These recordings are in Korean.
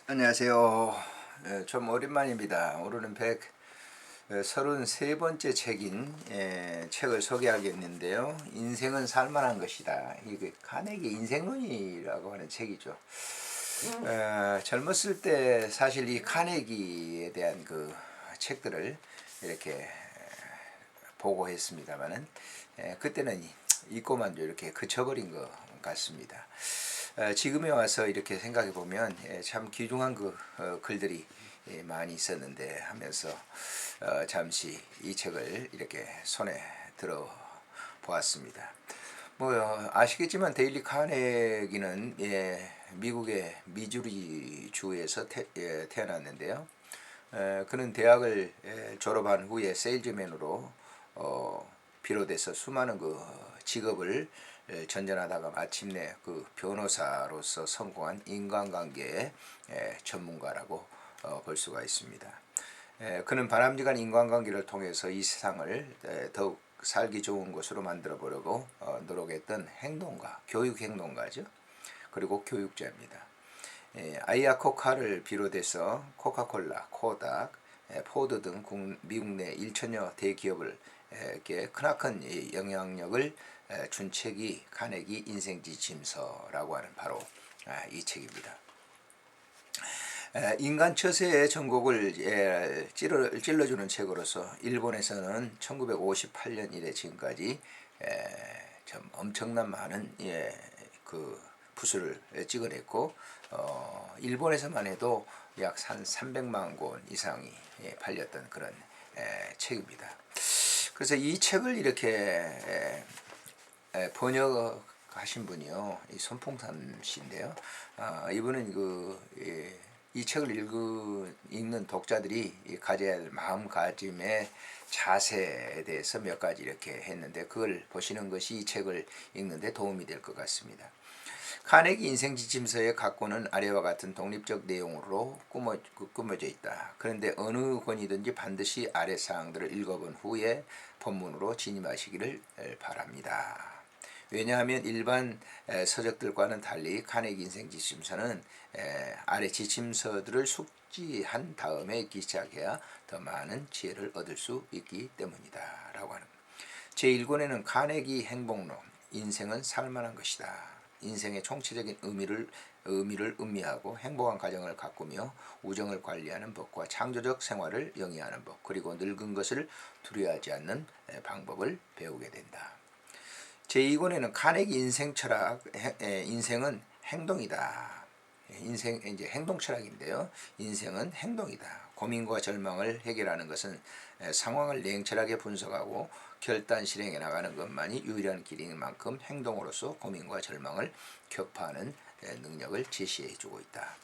안녕하세요. 좀 오랜만입니다. 오늘은 133번째 책인 책을 소개하겠는데요. 인생은 살만한 것이다. 이게 카네기 인생론이라고 하는 책이죠. 젊었을 때 사실 이 카네기에 대한 그 책들을 이렇게 보고 했습니다만은 그때는 읽고만 이렇게 그쳐버린 것 같습니다. 지금에 와서 이렇게 생각해 보면 참 귀중한 글들이 많이 있었는데 하면서 잠시 이 책을 이렇게 손에 들어 보았습니다. 뭐 아시겠지만 데일리 카네기는 미국의 미주리 주에서 태어났는데요. 그는 대학을 졸업한 후에 세일즈맨으로 비롯해서 수많은 그 직업을 전전하다가 마침내 그 변호사로서 성공한 인간관계의 전문가라고 볼 수가 있습니다. 그는 바람직한 인간관계를 통해서 이 세상을 더욱 살기 좋은 곳으로 만들어 보려고 노력했던 행동가, 교육 행동가죠. 그리고 교육자입니다. 아이아 코카를 비롯해서 코카콜라, 코닥, 포드 등 미국 내 1천여 대기업을 크나큰 영향력을 준 책이 카네기 인생지침서라고 하는 바로 이 책입니다. 인간 처세의 전곡을 찔러주는 책으로서 일본에서는 1958년 이래 지금까지 좀 엄청난 많은 그 부수를 찍어냈고 일본에서만 해도 약 300만 권 이상이 팔렸던 그런 책입니다. 그래서 이 책을 이렇게 번역하신 분이요, 이 손풍산 씨인데요. 이분은 이 책을 읽는 독자들이 가져야 할 마음가짐의 자세에 대해서 몇 가지 이렇게 했는데 그걸 보시는 것이 이 책을 읽는데 도움이 될 것 같습니다. 카네기 인생지침서의 각본은 아래와 같은 독립적 내용으로 꾸며져 있다. 그런데 어느 권이든지 반드시 아래 사항들을 읽어본 후에 본문으로 진입하시기를 바랍니다. 왜냐하면 일반 서적들과는 달리 카네기 인생지침서는 아래 지침서들을 숙지한 다음에 읽기 시작해야 더 많은 지혜를 얻을 수 있기 때문이다. 라고 하는 제1권에는 카네기 행복론, 인생은 살만한 것이다. 인생의 총체적인 의미를 음미하고 행복한 가정을 가꾸며 우정을 관리하는 법과 창조적 생활을 영위하는 법, 그리고 늙은 것을 두려워하지 않는 방법을 배우게 된다. 제2권에는 카네기 인생 철학, 인생은 행동이다. 인생 이제 행동 철학인데요. 인생은 행동이다. 고민과 절망을 해결하는 것은 상황을 냉철하게 분석하고 결단 실행해 나가는 것만이 유일한 길인 만큼 행동으로서 고민과 절망을 격파하는 능력을 제시해주고 있다.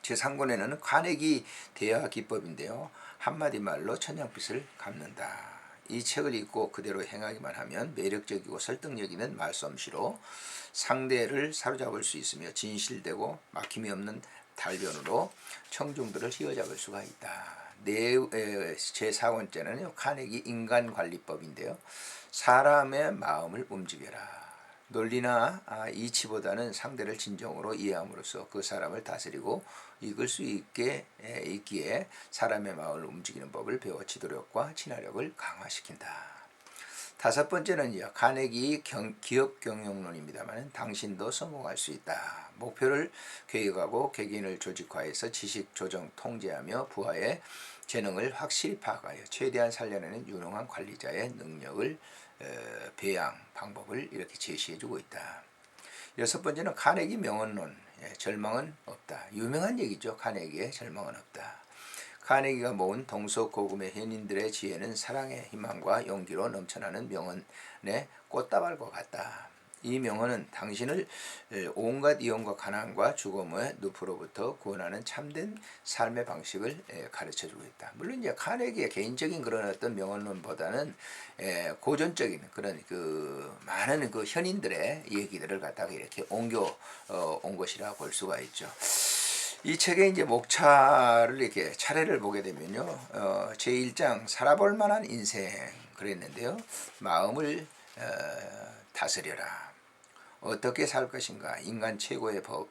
제3권에는 카네기 대화 기법인데요. 한마디 말로 천냥빚을 갚는다. 이 책을 읽고 그대로 행하기만 하면 매력적이고 설득력 있는 말솜씨로 상대를 사로잡을 수 있으며 진실되고 막힘이 없는 달변으로 청중들을 휘어잡을 수가 있다. 제4권째는요. 카네기 인간관리법인데요. 사람의 마음을 움직여라. 논리나 이치보다는 상대를 진정으로 이해함으로써 그 사람을 다스리고 이끌 수 있기에 사람의 마음을 움직이는 법을 배워 지도력과 친화력을 강화시킨다. 5번째는 카네기 기업 경영론입니다만 당신도 성공할 수 있다. 목표를 계획하고 개개인을 조직화해서 지식 조정 통제하며 부하의 재능을 확실히 파악하여 최대한 살려내는 유능한 관리자의 능력을 배양 방법을 이렇게 제시해주고 있다. 6번째는 카네기 명언론, 절망은 없다. 유명한 얘기죠. 카네기의 절망은 없다. 카네기가 모은 동서고금의 현인들의 지혜는 사랑의 희망과 용기로 넘쳐나는 명언의 꽃다발과 같다. 이 명언은 당신을 온갖 이용과 가난과 죽음의 늪으로부터 구원하는 참된 삶의 방식을 가르쳐주고 있다. 물론 이제 카네기의 개인적인 그런 어떤 명언론보다는 고전적인 그런 많은 현인들의 얘기들을 갖다가 이렇게 옮겨 온 것이라 볼 수가 있죠. 이 책의 이제 목차를 이렇게 차례를 보게 되면요, 제1장 살아볼 만한 인생 그랬는데요, 마음을 다스려라. 어떻게 살 것인가? 인간 최고의 법,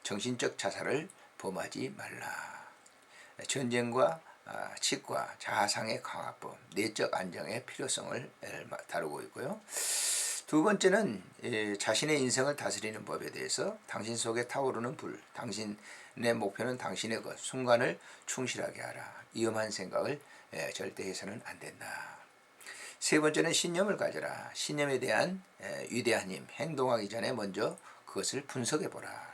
정신적 자살을 범하지 말라. 전쟁과 치과, 자아상의 강화법, 내적 안정의 필요성을 다루고 있고요. 두 번째는 자신의 인생을 다스리는 법에 대해서 당신 속에 타오르는 불, 당신의 목표는 당신의 것, 순간을 충실하게 하라. 위험한 생각을 절대 해서는 안 된다. 세 번째는 신념을 가져라. 신념에 대한 위대한 힘, 행동하기 전에 먼저 그것을 분석해보라.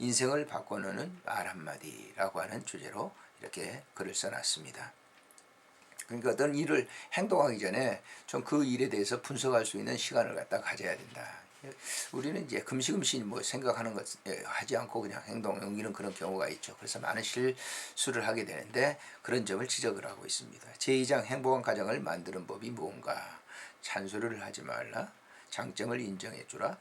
인생을 바꿔놓는 말 한마디라고 하는 주제로 이렇게 글을 써놨습니다. 그러니까 어떤 일을 행동하기 전에 좀 그 일에 대해서 분석할 수 있는 시간을 갖다 가져야 된다. 우리는 이제 금시금시 뭐 생각하는 것 하지 않고 그냥 행동 옮기는 그런 경우가 있죠. 그래서 많은 실수를 하게 되는데 그런 점을 지적을 하고 있습니다. 제2장 행복한 가정을 만드는 법이 무언가. 잔소리를 하지 말라. 장점을 인정해 주라.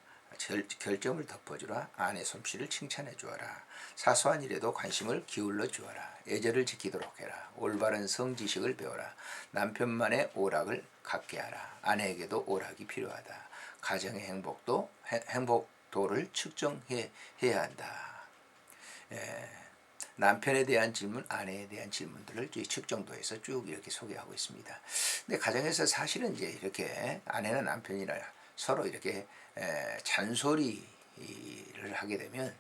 결점을 덮어주라. 아내 솜씨를 칭찬해 주어라. 사소한 일에도 관심을 기울여 주어라. 예절을 지키도록 해라. 올바른 성지식을 배워라. 남편만의 오락을 갖게 하라. 아내에게도 오락이 필요하다. 가정의 행복도를 측정해야 한다. 남편에 대한 질문, 아내에 대한 질문들을 측정도에서 쭉 이렇게 소개하고 있습니다. 근데 가정에서 사실은 이제 이렇게 아내나 남편이나 서로 이렇게 잔소리를 하게 되면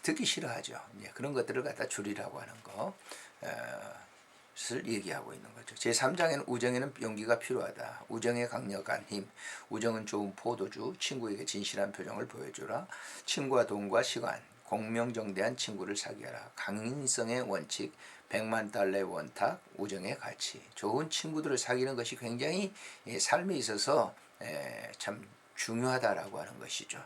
듣기 싫어하죠. 그런 것들을 갖다 줄이라고 하는 것을 얘기하고 있는 거죠. 제3장에는 우정에는 용기가 필요하다. 우정의 강력한 힘. 우정은 좋은 포도주. 친구에게 진실한 표정을 보여주라. 친구와 돈과 시간. 공명정대한 친구를 사귀어라. 강인성의 원칙. 100만 달러의 원탁. 우정의 가치. 좋은 친구들을 사귀는 것이 굉장히 삶에 있어서 참 중요하다라고 하는 것이죠.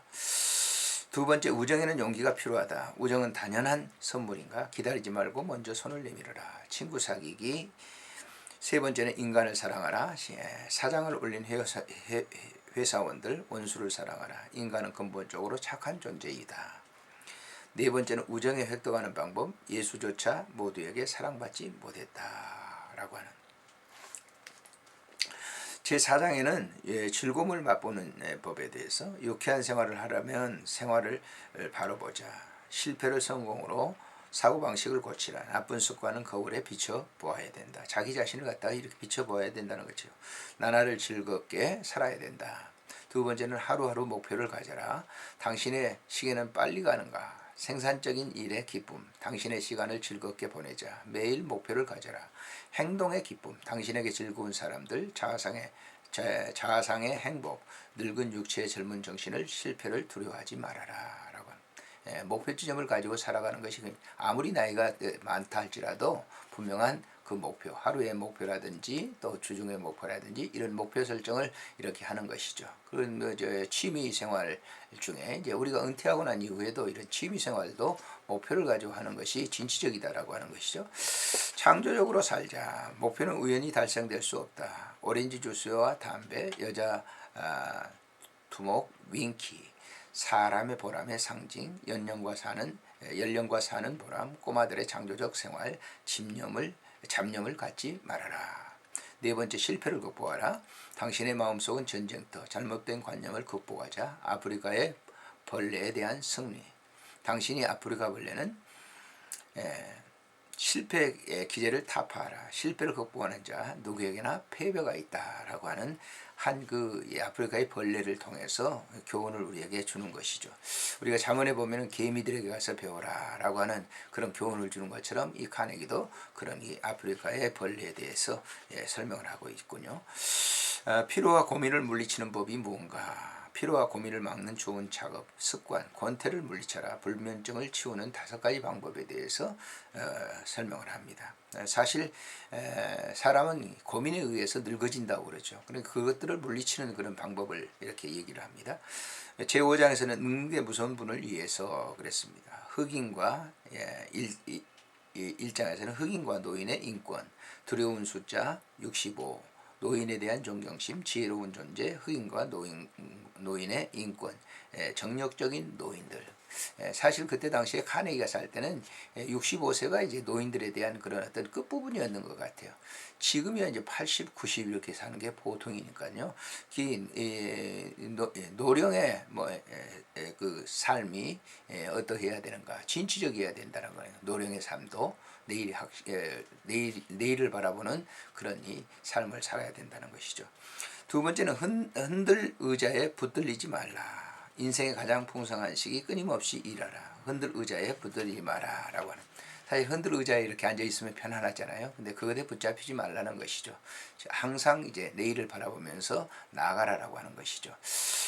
두 번째, 우정에는 용기가 필요하다. 우정은 당연한 선물인가? 기다리지 말고 먼저 손을 내밀어라. 친구 사귀기. 세 번째는 인간을 사랑하라. 사장을 올린 회사원들, 원수를 사랑하라. 인간은 근본적으로 착한 존재이다. 네 번째는 우정에 획득하는 방법. 예수조차 모두에게 사랑받지 못했다라고 하는. 제4장에는 즐거움을 맛보는 법에 대해서 유쾌한 생활을 하려면 생활을 바로 보자. 실패를 성공으로 사고방식을 고치라. 나쁜 습관은 거울에 비춰보아야 된다. 자기 자신을 갖다가 이렇게 비춰보아야 된다는 거죠. 나날을 즐겁게 살아야 된다. 두 번째는 하루하루 목표를 가져라. 당신의 시계는 빨리 가는가? 생산적인 일의 기쁨, 당신의 시간을 즐겁게 보내자. 매일 목표를 가져라. 행동의 기쁨, 당신에게 즐거운 사람들, 자아상의 행복, 늙은 육체의 젊은 정신을 실패를 두려워하지 말아라. 라고 목표 지점을 가지고 살아가는 것이 아무리 나이가 많다 할지라도 분명한 그 목표, 하루의 목표라든지 또 주중의 목표라든지 이런 목표 설정을 이렇게 하는 것이죠. 그런 취미 생활 중에 이제 우리가 은퇴하고 난 이후에도 이런 취미 생활도 목표를 가지고 하는 것이 진취적이다라고 하는 것이죠. 창조적으로 살자. 목표는 우연히 달성될 수 없다. 오렌지 주스와 담배, 여자 두목, 윙키, 사람의 보람의 상징, 연령과 사는 보람, 꼬마들의 창조적 생활, 잡념을 갖지 말아라. 네 번째, 실패를 극복하라. 당신의 마음속은 전쟁터, 잘못된 관념을 극복하자. 아프리카의 벌레에 대한 승리. 당신이 아프리카 벌레는 실패의 기제를 타파하라. 실패를 극복하는 자 누구에게나 패배가 있다라고 하는 한 아프리카의 벌레를 통해서 교훈을 우리에게 주는 것이죠. 우리가 잠언에 보면은 개미들에게 가서 배워라라고 하는 그런 교훈을 주는 것처럼 이 카네기도 그런 이 아프리카의 벌레에 대해서 설명을 하고 있군요. 피로와 고민을 물리치는 법이 무언가? 피로와 고민을 막는 좋은 작업, 습관, 권태를 물리쳐라. 불면증을 치우는 5가지 방법에 대해서 설명을 합니다. 사실 사람은 고민에 의해서 늙어진다고 그러죠. 그러니까 그것들을 물리치는 그런 방법을 이렇게 얘기를 합니다. 제5장에서는 늙는 무서운 분을 위해서 그랬습니다. 흑인과 1장에서는 흑인과 노인의 인권, 두려운 숫자 65, 노인에 대한 존경심, 지혜로운 존재, 흑인과 노인의 인권, 정력적인 노인들, 사실 그때 당시에 카네기가 살 때는 65세가 이제 노인들에 대한 그런 어떤 끝부분이었는 것 같아요. 지금이야 이제 80, 90 이렇게 사는 게 보통이니까요. 노령의 그 삶이 어떠해야 되는가, 진취적이어야 된다는 거예요. 노령의 삶도 내일을 바라보는 그런 이 삶을 살아야 된다는 것이죠. 두 번째는 흔들 의자에 붙들리지 말라. 인생의 가장 풍성한 시기 끊임없이 일하라. 흔들 의자에 붙들리지 마라 라고 하는. 사실 흔들 의자에 이렇게 앉아 있으면 편안하잖아요. 근데 그것에 붙잡히지 말라는 것이죠. 항상 이제 내일을 바라보면서 나아가라라고 하는 것이죠.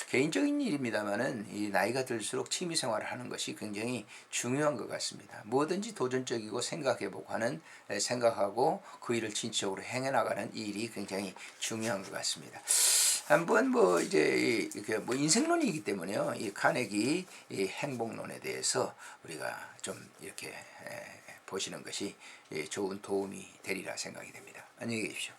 개인적인 일입니다만은 이 나이가 들수록 취미 생활을 하는 것이 굉장히 중요한 것 같습니다. 뭐든지 도전적이고 생각해보고 하는, 생각하고 그 일을 진취적으로 행해 나가는 일이 굉장히 중요한 것 같습니다. 한번 뭐 이제 뭐 인생론이기 때문에요. 이 카네기 이 행복론에 대해서 우리가 좀 이렇게 보시는 것이 좋은 도움이 되리라 생각이 됩니다. 안녕히 계십시오.